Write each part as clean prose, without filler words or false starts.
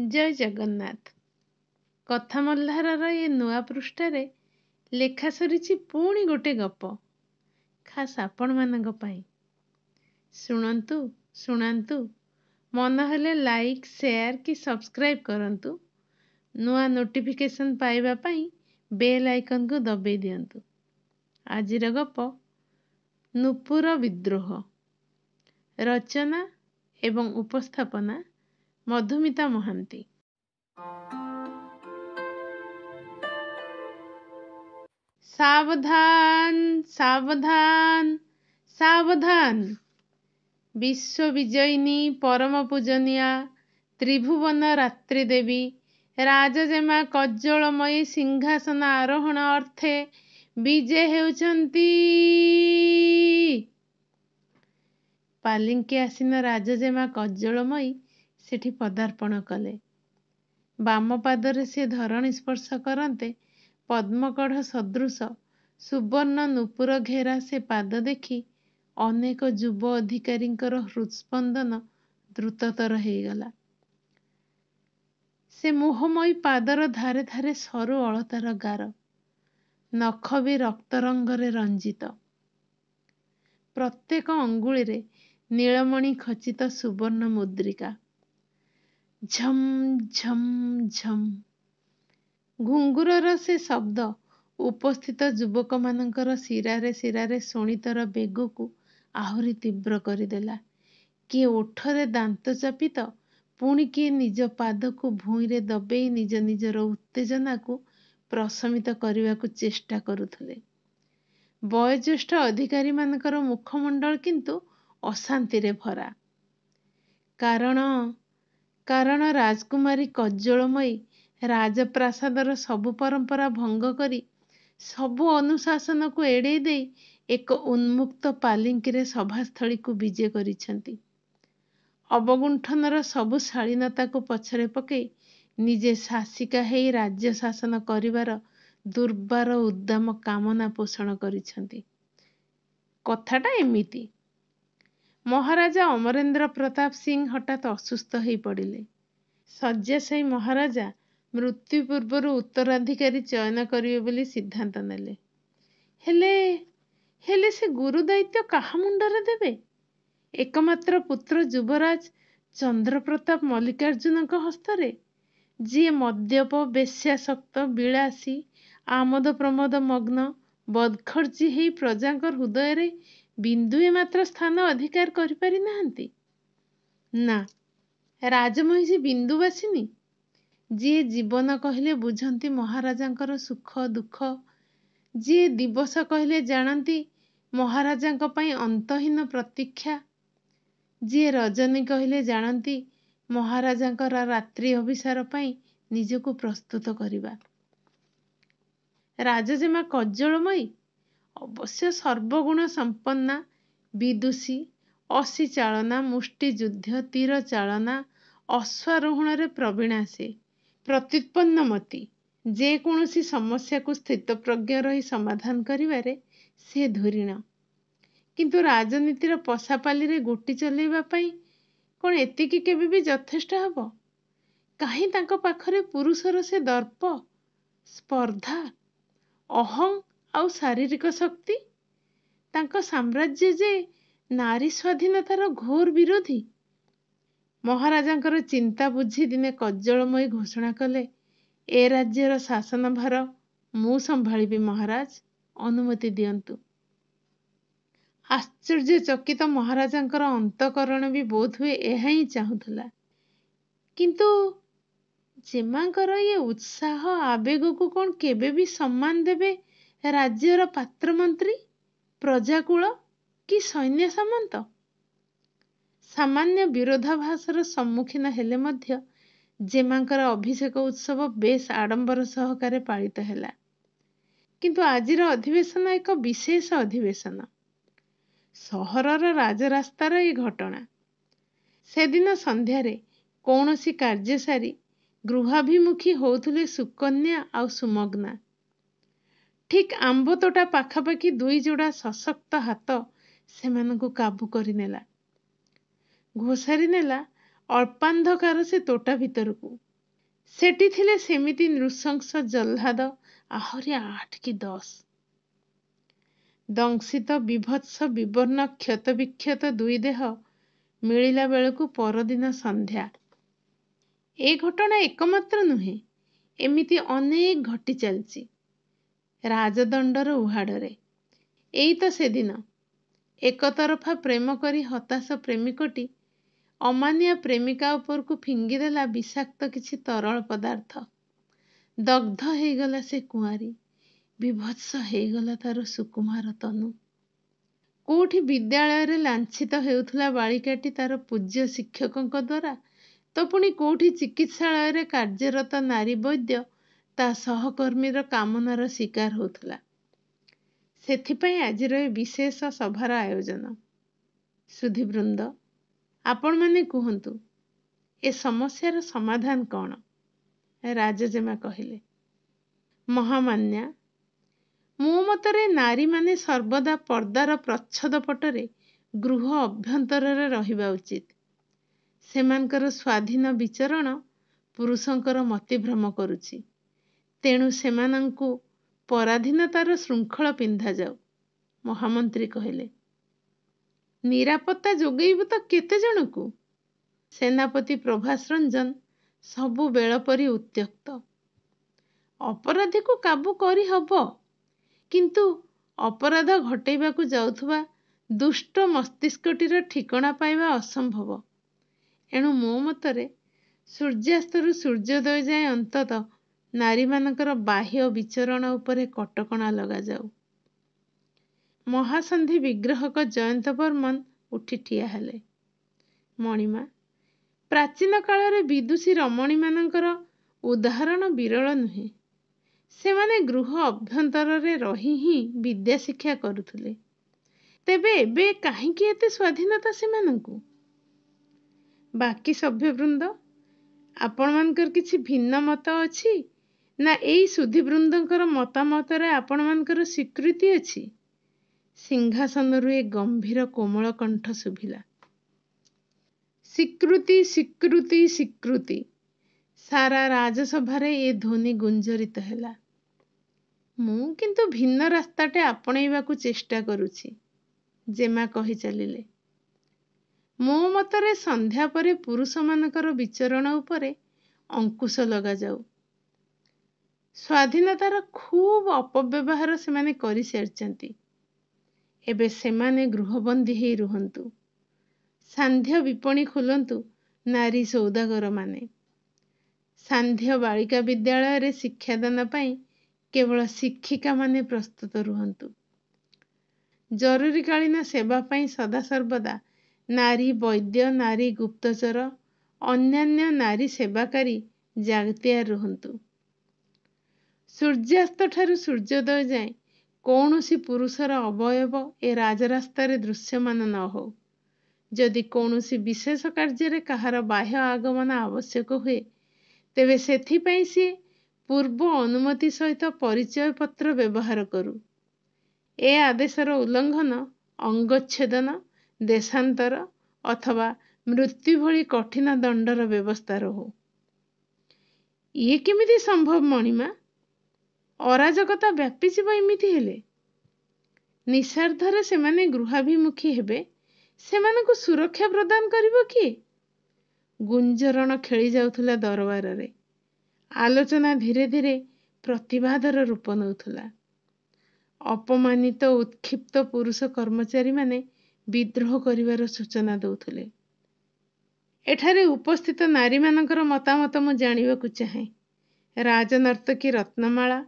ଜୟ ଜଗନ୍ନାଥ। କଥା ମଲ୍ଲାରର ଏ ନୂଆ ପୃଷ୍ଠାରେ ଲେଖା ସରିଛି ପୁଣି ଗୋଟେ ଗପ, ଖାସ୍ ଆପଣମାନଙ୍କ ପାଇଁ। ଶୁଣନ୍ତୁ, ଶୁଣାନ୍ତୁ, ମନ ହେଲେ ଲାଇକ୍, ସେୟାର କି ସବସ୍କ୍ରାଇବ୍ କରନ୍ତୁ। ନୂଆ ନୋଟିଫିକେସନ୍ ପାଇବା ପାଇଁ ବେଲ୍ ଆଇକନ୍କୁ ଦବେଇ ଦିଅନ୍ତୁ। ଆଜିର ଗପ ନୂପୁର ବିଦ୍ରୋହ। ରଚନା ଏବଂ ଉପସ୍ଥାପନା ମଧୁମିତା ମହାନ୍ତି। ସାବଧାନ, ସାବଧାନ, ସାବଧାନ। ବିଶ୍ୱବିଜୟିନୀ ପରମ ପୂଜନୀୟା ତ୍ରିଭୁବନ ରାତ୍ରି ଦେବୀ ରାଜଜେମା କଜ୍ଜଳମୟୀ ସିଂହାସନ ଆରୋହଣ ଅର୍ଥେ ବିଜେ ହେଉଛନ୍ତି। ପାଲିଙ୍କି ଆସୀନ ରାଜଜେମା କଜ୍ଜଳମୟୀ ସେଠି ପଦାର୍ପଣ କଲେ। ବାମ ପାଦରେ ସେ ଧରଣୀ ସ୍ପର୍ଶ କରନ୍ତେ ପଦ୍ମକଢ଼ ସଦୃଶ ସୁବର୍ଣ୍ଣ ନୂପୁର ଘେରା ସେ ପାଦ ଦେଖି ଅନେକ ଯୁବ ଅଧିକାରୀଙ୍କର ହୃତ୍ସ୍ପନ୍ଦନ ଦ୍ରୁତତର ହେଇଗଲା। ସେ ମୋହମୟୀ ପାଦର ଧାରେ ଧାରେ ସରୁ ଅଳତାର ଗାର, ନଖ ବି ରକ୍ତରଙ୍ଗରେ ରଞ୍ଜିତ। ପ୍ରତ୍ୟେକ ଅଙ୍ଗୁଳିରେ ନୀଳମଣି ଖଚିତ ସୁବର୍ଣ୍ଣ ମୁଦ୍ରିକା। ଝମ୍ ଝମ୍ ଝମ୍ ଘୁଙ୍ଗୁରର ସେ ଶବ୍ଦ ଉପସ୍ଥିତ ଯୁବକମାନଙ୍କର ଶିରାରେ ଶିରାରେ ଶୋଣିତର ବେଗକୁ ଆହୁରି ତୀବ୍ର କରିଦେଲା। କିଏ ଓଠରେ ଦାନ୍ତ ଚାପି ତ ପୁଣି କିଏ ନିଜ ପାଦକୁ ଭୂଇଁରେ ଦବେଇ ନିଜ ନିଜର ଉତ୍ତେଜନାକୁ ପ୍ରଶମିତ କରିବାକୁ ଚେଷ୍ଟା କରୁଥିଲେ। ବୟୋଜ୍ୟେଷ୍ଠ ଅଧିକାରୀମାନଙ୍କର ମୁଖମଣ୍ଡଳ କିନ୍ତୁ ଅଶାନ୍ତିରେ ଭରା। କାରଣ ରାଜକୁମାରୀ କଜ୍ଜଳମୟୀ ରାଜପ୍ରାସାଦର ସବୁ ପରମ୍ପରା ଭଙ୍ଗ କରି ସବୁ ଅନୁଶାସନକୁ ଏଡ଼େଇ ଦେଇ ଏକ ଉନ୍ମୁକ୍ତ ପାଲିଙ୍କିରେ ସଭାସ୍ଥଳୀକୁ ବିଜେ କରିଛନ୍ତି। ଅବଗୁଣ୍ଠନର ସବୁ ଶାଳୀନତାକୁ ପଛରେ ପକେଇ ନିଜେ ଶାସିକା ହେଇ ରାଜ୍ୟ ଶାସନ କରିବାର ଦୁର୍ବାର ଉଦ୍ଦାମ କାମନା ପୋଷଣ କରିଛନ୍ତି। କଥାଟା ଏମିତି। ମହାରାଜା ଅମରେନ୍ଦ୍ର ପ୍ରତାପ ସିଂ ହଠାତ୍ ଅସୁସ୍ଥ ହେଇ ପଡ଼ିଲେ। ଶଯ୍ୟାଶାୟୀ ମହାରାଜା ମୃତ୍ୟୁ ପୂର୍ବରୁ ଉତ୍ତରାଧିକାରୀ ଚୟନ କରିବେ ବୋଲି ସିଦ୍ଧାନ୍ତ ନେଲେ। ହେଲେ ସେ ଗୁରୁ ଦାୟିତ୍ୱ କାହା ମୁଣ୍ଡରେ ଦେବେ? ଏକମାତ୍ର ପୁତ୍ର ଯୁବରାଜ ଚନ୍ଦ୍ରପ୍ରତାପ ମଲ୍ଲିକାର୍ଜୁନଙ୍କ ହସ୍ତରେ, ଯିଏ ମଦ୍ୟପ, ବେଶ୍ୟାସକ୍ତ, ବିଳାସୀ, ଆମୋଦ ପ୍ରମୋଦ ମଗ୍ନ, ବଦଖର୍ଚ୍ଚୀ ହେଇ ପ୍ରଜାଙ୍କ ହୃଦୟରେ ବିନ୍ଦୁଏ ମାତ୍ର ସ୍ଥାନ ଅଧିକାର କରିପାରି ନାହାନ୍ତି। ନା, ରାଜମହିଷୀ ବିନ୍ଦୁବାସିନୀ, ଯିଏ ଜୀବନ କହିଲେ ବୁଝନ୍ତି ମହାରାଜାଙ୍କର ସୁଖ ଦୁଃଖ, ଯିଏ ଦିବସ କହିଲେ ଜାଣନ୍ତି ମହାରାଜାଙ୍କ ପାଇଁ ଅନ୍ତହୀନ ପ୍ରତୀକ୍ଷା, ଯିଏ ରଜନୀ କହିଲେ ଜାଣନ୍ତି ମହାରାଜାଙ୍କର ରାତ୍ରି ଅଭିସାର ପାଇଁ ନିଜକୁ ପ୍ରସ୍ତୁତ କରିବା। ରାଜଜେମା କଜ୍ଜଳମୟୀ ଅବଶ୍ୟ ସର୍ବଗୁଣ ସମ୍ପନ୍ନା, ବିଦୁଷୀ, ଅସି ଚାଳନା, ମୁଷ୍ଟିଯୁଦ୍ଧ, ତୀର ଚାଳନା, ଅଶ୍ୱାରୋହଣରେ ପ୍ରବୀଣା ସେ, ପ୍ରତ୍ୟୁତ୍ପନ୍ନମତି। ଯେକୌଣସି ସମସ୍ୟାକୁ ସ୍ଥିତପ୍ରଜ୍ଞ ରହି ସମାଧାନ କରିବାରେ ସେ ଧୁରୀଣ। କିନ୍ତୁ ରାଜନୀତିର ପଶାପାଲିରେ ଗୋଟି ଚଲେଇବା ପାଇଁ କ'ଣ ଏତିକି କେବେ ବି ଯଥେଷ୍ଟ ହେବ? କାହିଁ ତାଙ୍କ ପାଖରେ ପୁରୁଷର ସେ ଦର୍ପ, ସ୍ପର୍ଦ୍ଧା, ଅହଂ ଆଉ ଶାରୀରିକ ଶକ୍ତି? ତାଙ୍କ ସାମ୍ରାଜ୍ୟ ଯେ ନାରୀ ସ୍ୱାଧୀନତାର ଘୋର ବିରୋଧୀ। ମହାରାଜାଙ୍କର ଚିନ୍ତା ବୁଝି ଦିନେ କଜ୍ଜଳମୟୀ ଘୋଷଣା କଲେ, ଏ ରାଜ୍ୟର ଶାସନଭାର ମୁଁ ସମ୍ଭାଳିବି ମହାରାଜ, ଅନୁମତି ଦିଅନ୍ତୁ। ଆଶ୍ଚର୍ଯ୍ୟଚକିତ ମହାରାଜାଙ୍କର ଅନ୍ତଃକରଣ ବି ବୋଧହୁଏ ଏହା ହିଁ ଚାହୁଁଥିଲା। କିନ୍ତୁ ଜେମାଙ୍କର ଏ ଉତ୍ସାହ ଆବେଗକୁ କ'ଣ କେବେ ବି ସମ୍ମାନ ଦେବେ ରାଜ୍ୟର ପାତ୍ରମନ୍ତ୍ରୀ, ପ୍ରଜାକୁଳ କି ସୈନ୍ୟ ସାମନ୍ତ? ସାମାନ୍ୟ ବିରୋଧାଭାସର ସମ୍ମୁଖୀନ ହେଲେ ମଧ୍ୟ ଜେମାଙ୍କର ଅଭିଷେକ ଉତ୍ସବ ବେଶ୍ ଆଡ଼ମ୍ବର ସହକାରେ ପାଳିତ ହେଲା। କିନ୍ତୁ ଆଜିର ଅଧିବେଶନ ଏକ ବିଶେଷ ଅଧିବେଶନ। ସହରର ରାଜରାସ୍ତାର ଏ ଘଟଣା। ସେଦିନ ସନ୍ଧ୍ୟାରେ କୌଣସି କାର୍ଯ୍ୟ ସାରି ଗୃହାଭିମୁଖୀ ହଉଥିଲେ ସୁକନ୍ୟା ଆଉ ସୁମଗ୍ନା। ଠିକ୍ ଆମ୍ବତୋଟା ପାଖାପାଖି ଦୁଇ ଯୋଡ଼ା ସଶକ୍ତ ହାତ ସେମାନଙ୍କୁ କାବୁ କରିନେଲା, ଘୋଷାରି ନେଲା ଅଳ୍ପାନ୍ଧକାର ସେ ତୋଟା ଭିତରକୁ। ସେଠି ଥିଲେ ସେମିତି ନୃଶଂସ ଜହ୍ଲାଦ ଆହୁରି 8 କି 10। ଦଂଶିତ ବିଭତ୍ସ ବିବର୍ଣ୍ଣ କ୍ଷତ ବିକ୍ଷତ ଦୁଇ ଦେହ ମିଳିଲା ବେଳକୁ ପରଦିନ ସନ୍ଧ୍ୟା। ଏ ଘଟଣା ଏକମାତ୍ର ନୁହେଁ, ଏମିତି ଅନେକ ଘଟି ଚାଲିଛି ରାଜଦଣ୍ଡର ଉହାଡ଼ରେ। ଏଇ ତ ସେଦିନ ଏକତରଫା ପ୍ରେମ କରି ହତାଶ ପ୍ରେମିକଟି ଅମାନିଆ ପ୍ରେମିକା ଉପରକୁ ଫିଙ୍ଗିଦେଲା ବିଷାକ୍ତ କିଛି ତରଳ ପଦାର୍ଥ। ଦଗ୍ଧ ହେଇଗଲା ସେ କୁଆଁରୀ, ବିଭତ୍ସ ହେଇଗଲା ତାର ସୁକୁମାର ତନୁ। କୋଉଠି ବିଦ୍ୟାଳୟରେ ଲାଞ୍ଛିତ ହେଉଥିଲା ବାଳିକାଟି ତାର ପୂଜ୍ୟ ଶିକ୍ଷକଙ୍କ ଦ୍ୱାରା, ତ ପୁଣି କୋଉଠି ଚିକିତ୍ସାଳୟରେ କାର୍ଯ୍ୟରତ ନାରୀ ବୈଦ୍ୟ ତା ସହକର୍ମୀର କାମନାର ଶିକାର ହେଉଥିଲା। ସେଥିପାଇଁ ଆଜିର ଏ ବିଶେଷ ସଭାର ଆୟୋଜନ। ସୁଧୀବୃନ୍ଦ, ଆପଣମାନେ କୁହନ୍ତୁ, ଏ ସମସ୍ୟାର ସମାଧାନ କ'ଣ? ରାଜଜେମା କହିଲେ, ମହାମାନ୍ୟା, ମୋ ମତରେ ନାରୀମାନେ ସର୍ବଦା ପର୍ଦ୍ଦାର ପ୍ରଚ୍ଛଦ ପଟରେ ଗୃହ ଅଭ୍ୟନ୍ତରରେ ରହିବା ଉଚିତ। ସେମାନଙ୍କର ସ୍ୱାଧୀନ ବିଚରଣ ପୁରୁଷଙ୍କର ମତିଭ୍ରମ କରୁଛି। ତେଣୁ ସେମାନଙ୍କୁ ପରାଧୀନତାର ଶୃଙ୍ଖଳ ପିନ୍ଧାଯାଉ। ମହାମନ୍ତ୍ରୀ କହିଲେ, ନିରାପତ୍ତା ଯୋଗେଇବୁ ତ କେତେ ଜଣକୁ? ସେନାପତି ପ୍ରଭାସ ରଞ୍ଜନ ସବୁ ବେଳ ପରି ଉତ୍ତ୍ୟକ୍ତ। ଅପରାଧୀକୁ କାବୁ କରିହବ, କିନ୍ତୁ ଅପରାଧ ଘଟେଇବାକୁ ଯାଉଥିବା ଦୁଷ୍ଟ ମସ୍ତିଷ୍କଟିର ଠିକଣା ପାଇବା ଅସମ୍ଭବ। ଏଣୁ ମୋ ମତରେ ସୂର୍ଯ୍ୟାସ୍ତରୁ ସୂର୍ଯ୍ୟୋଦୟ ଯାଏ ଅନ୍ତତଃ ନାରୀମାନଙ୍କର ବାହ୍ୟ ବିଚରଣ ଉପରେ କଟକଣା ଲଗାଯାଉ। ମହାସନ୍ଧି ବିଗ୍ରହକ ଜୟନ୍ତ ବର୍ମନ ଉଠି ଠିଆ ହେଲେ। ମଣିମା, ପ୍ରାଚୀନ କାଳରେ ବିଦୁଷୀ ରମଣୀମାନଙ୍କର ଉଦାହରଣ ବିରଳ ନୁହେଁ। ସେମାନେ ଗୃହ ଅଭ୍ୟନ୍ତରରେ ରହି ହିଁ ବିଦ୍ୟା ଶିକ୍ଷା କରୁଥିଲେ। ତେବେ ଏବେ କାହିଁକି ଏତେ ସ୍ୱାଧୀନତା ସେମାନଙ୍କୁ? ବାକି ସଭ୍ୟବୃନ୍ଦ, ଆପଣମାନଙ୍କର କିଛି ଭିନ୍ନ ମତ ଅଛି, ନା ଏଇ ସୁଧୀବୃନ୍ଦଙ୍କର ମତାମତରେ ଆପଣମାନଙ୍କର ସ୍ୱୀକୃତି ଅଛି? ସିଂହାସନରୁ ଏ ଗମ୍ଭୀର କୋମଳ କଣ୍ଠ ଶୁଭିଲା। ସ୍ୱୀକୃତି, ସ୍ୱୀକୃତି, ସ୍ୱୀକୃତି। ସାରା ରାଜସଭାରେ ଏ ଧ୍ୱନି ଗୁଞ୍ଜରିତ ହେଲା। ମୁଁ କିନ୍ତୁ ଭିନ୍ନ ରାସ୍ତାଟେ ଆପଣେଇବାକୁ ଚେଷ୍ଟା କରୁଛି, ଜେମା କହି ଚାଲିଲେ। ମୋ ମତରେ ସନ୍ଧ୍ୟା ପରେ ପୁରୁଷମାନଙ୍କର ବିଚରଣ ଉପରେ ଅଙ୍କୁଶ ଲଗାଯାଉ। ସ୍ୱାଧୀନତାର ଖୁବ୍ ଅପବ୍ୟବହାର ସେମାନେ କରିସାରିଛନ୍ତି। ଏବେ ସେମାନେ ଗୃହବନ୍ଦୀ ହେଇ ରୁହନ୍ତୁ। ସାନ୍ଧ୍ୟ ବିପଣୀ ଖୋଲନ୍ତୁ ନାରୀ ସୌଦାଗରମାନେ। ସାନ୍ଧ୍ୟ ବାଳିକା ବିଦ୍ୟାଳୟରେ ଶିକ୍ଷାଦାନ ପାଇଁ କେବଳ ଶିକ୍ଷିକାମାନେ ପ୍ରସ୍ତୁତ ରୁହନ୍ତୁ। ଜରୁରୀକାଳୀନ ସେବା ପାଇଁ ସଦାସର୍ବଦା ନାରୀ ବୈଦ୍ୟ, ନାରୀ ଗୁପ୍ତଚର, ଅନ୍ୟାନ୍ୟ ନାରୀ ସେବାକାରୀ ଜାଗତିଆର ରୁହନ୍ତୁ। ସୂର୍ଯ୍ୟାସ୍ତଠାରୁ ସୂର୍ଯ୍ୟୋଦୟ ଯାଏଁ କୌଣସି ପୁରୁଷର ଅବୟବ ଏ ରାଜରାସ୍ତାରେ ଦୃଶ୍ୟମାନ ନ ହଉ। ଯଦି କୌଣସି ବିଶେଷ କାର୍ଯ୍ୟରେ କାହାର ବାହ୍ୟ ଆଗମନ ଆବଶ୍ୟକ ହୁଏ, ତେବେ ସେଥିପାଇଁ ସିଏ ପୂର୍ବ ଅନୁମତି ସହିତ ପରିଚୟ ପତ୍ର ବ୍ୟବହାର କରୁ। ଏ ଆଦେଶର ଉଲ୍ଲଂଘନ ଅଙ୍ଗଚ୍ଛେଦନ, ଦେଶାନ୍ତର ଅଥବା ମୃତ୍ୟୁ ଭଳି କଠିନ ଦଣ୍ଡର ବ୍ୟବସ୍ଥା ରହୁ। ଇଏ କେମିତି ସମ୍ଭବ ମଣିମା? ଅରାଜକତା ବ୍ୟାପିଯିବ ଏମିତି ହେଲେ। ନିଶାର୍ଦ୍ଧରେ ସେମାନେ ଗୃହାଭିମୁଖୀ ହେବେ, ସେମାନଙ୍କୁ ସୁରକ୍ଷା ପ୍ରଦାନ କରିବ କିଏ? ଗୁଞ୍ଜରଣ ଖେଳି ଯାଉଥିଲା ଦରବାରରେ। ଆଲୋଚନା ଧୀରେ ଧୀରେ ପ୍ରତିବାଦର ରୂପ ନେଉଥିଲା। ଅପମାନିତ ଉତ୍କ୍ଷିପ୍ତ ପୁରୁଷ କର୍ମଚାରୀମାନେ ବିଦ୍ରୋହ କରିବାର ସୂଚନା ଦେଉଥିଲେ। ଏଠାରେ ଉପସ୍ଥିତ ନାରୀମାନଙ୍କର ମତାମତ ମୁଁ ଜାଣିବାକୁ ଚାହେଁ। ରାଜନର୍ତ୍ତକୀ ରତ୍ନମାଳା,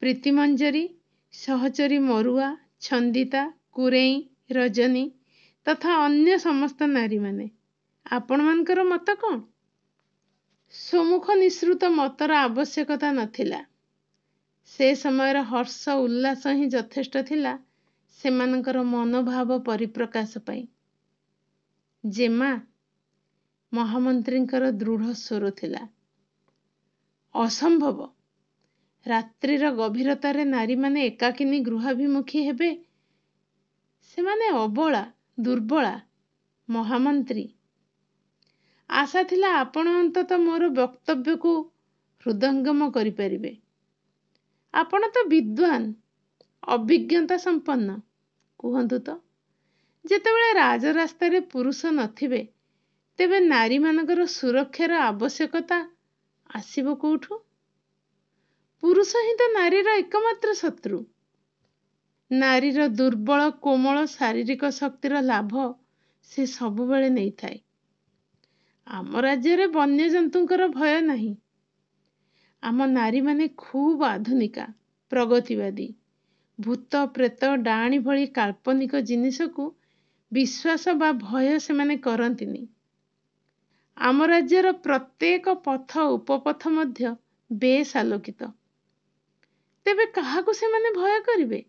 ପ୍ରୀତିମଞ୍ଜରୀ, ସହଚରୀ ମରୁଆ, ଛନ୍ଦିତା, କୁରେଇଁ, ରଜନୀ ତଥା ଅନ୍ୟ ସମସ୍ତ ନାରୀମାନେ, ଆପଣମାନଙ୍କର ମତ କ'ଣ? ସମ୍ମୁଖ ନିଃସୃତ ମତର ଆବଶ୍ୟକତା ନଥିଲା। ସେ ସମୟର ହର୍ଷ ଉଲ୍ଲାସ ହିଁ ଯଥେଷ୍ଟ ଥିଲା ସେମାନଙ୍କର ମନୋଭାବ ପରିପ୍ରକାଶ ପାଇଁ। ଜେମା, ମହାମନ୍ତ୍ରୀଙ୍କର ଦୃଢ଼ ସ୍ୱର ଥିଲା। ଅସମ୍ଭବ। ରାତ୍ରିର ଗଭୀରତାରେ ନାରୀମାନେ ଏକାକିନୀ ଗୃହାଭିମୁଖୀ ହେବେ। ସେମାନେ ଅବଳା, ଦୁର୍ବଳା। ମହାମନ୍ତ୍ରୀ, ଆଶା ଥିଲା ଆପଣ ଅନ୍ତତଃ ମୋର ବକ୍ତବ୍ୟକୁ ହୃଦଙ୍ଗମ କରିପାରିବେ। ଆପଣ ତ ବିଦ୍ୱାନ, ଅଭିଜ୍ଞତା ସମ୍ପନ୍ନ। କୁହନ୍ତୁ ତ, ଯେତେବେଳେ ରାଜରାସ୍ତାରେ ପୁରୁଷ ନଥିବେ, ତେବେ ନାରୀମାନଙ୍କର ସୁରକ୍ଷାର ଆବଶ୍ୟକତା ଆସିବ କୋଉଠୁ? ପୁରୁଷ ହିଁ ତ ନାରୀର ଏକମାତ୍ର ଶତ୍ରୁ। ନାରୀର ଦୁର୍ବଳ କୋମଳ ଶାରୀରିକ ଶକ୍ତିର ଲାଭ ସେ ସବୁବେଳେ ନେଇଥାଏ। ଆମ ରାଜ୍ୟରେ ବନ୍ୟଜନ୍ତୁଙ୍କର ଭୟ ନାହିଁ। ଆମ ନାରୀମାନେ ଖୁବ୍ ଆଧୁନିକା, ପ୍ରଗତିବାଦୀ। ଭୂତ, ପ୍ରେତ, ଡାଆଣୀ ଭଳି କାଳ୍ପନିକ ଜିନିଷକୁ ବିଶ୍ୱାସ ବା ଭୟ ସେମାନେ କରନ୍ତିନି। ଆମ ରାଜ୍ୟର ପ୍ରତ୍ୟେକ ପଥ ଉପପଥ ମଧ୍ୟ ବେଶ୍ ଆଲୋକିତ। ତେବେ କାହାକୁ ସେମାନେ ଭୟ କରିବେ?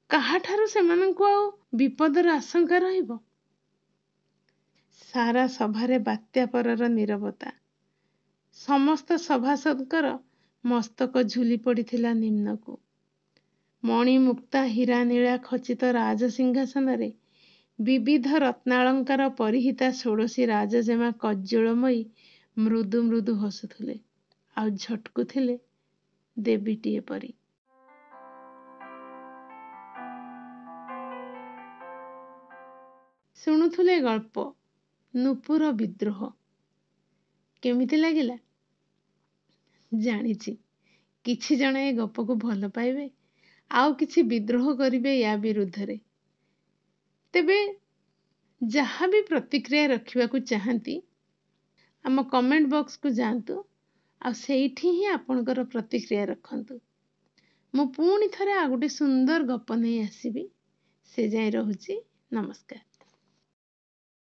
କାହାଠାରୁ ସେମାନଙ୍କୁ ଆଉ ବିପଦର ଆଶଙ୍କା ରହିବ? ସାରା ସଭାରେ ବାତ୍ୟା ପରର ନୀରବତା। ସମସ୍ତ ସଭାସଦଙ୍କର ମସ୍ତକ ଝୁଲି ପଡ଼ିଥିଲା ନିମ୍ନକୁ। ମଣିମୁକ୍ତା ହୀରା ନୀଳା ଖଚିତ ରାଜସିଂହାସନରେ ବିବିଧ ରତ୍ନାଳଙ୍କାର ପରିହିତା ଷୋଡ଼ଶୀ ରାଜଜେମା କଜ୍ଜଳମୟୀ ମୃଦୁ ମୃଦୁ ହସୁଥିଲେ ଆଉ ଝଟକୁଥିଲେ ଦେବୀଟିଏ ପରି। ଶୁଣୁଥିଲେ ଗଳ୍ପ ନୂପୁର ବିଦ୍ରୋହ। କେମିତି ଲାଗିଲା? ଜାଣିଛି କିଛି ଜଣ ଏ ଗପକୁ ଭଲ ପାଇବେ, ଆଉ କିଛି ବିଦ୍ରୋହ କରିବେ ୟା ବିରୁଦ୍ଧରେ। ତେବେ ଯାହା ବି ପ୍ରତିକ୍ରିୟା ରଖିବାକୁ ଚାହାନ୍ତି, ଆମ କମେଣ୍ଟ ବକ୍ସକୁ ଯାଆନ୍ତୁ ଆଉ ସେଇଠି ହିଁ ଆପଣଙ୍କର ପ୍ରତିକ୍ରିୟା ରଖନ୍ତୁ। ମୁଁ ପୁଣି ଥରେ ଆଉ ଗୋଟେ ସୁନ୍ଦର ଗପ ନେଇ ଆସିବି। ସେ ଯାଏ ରହୁଛି। ନମସ୍କାର।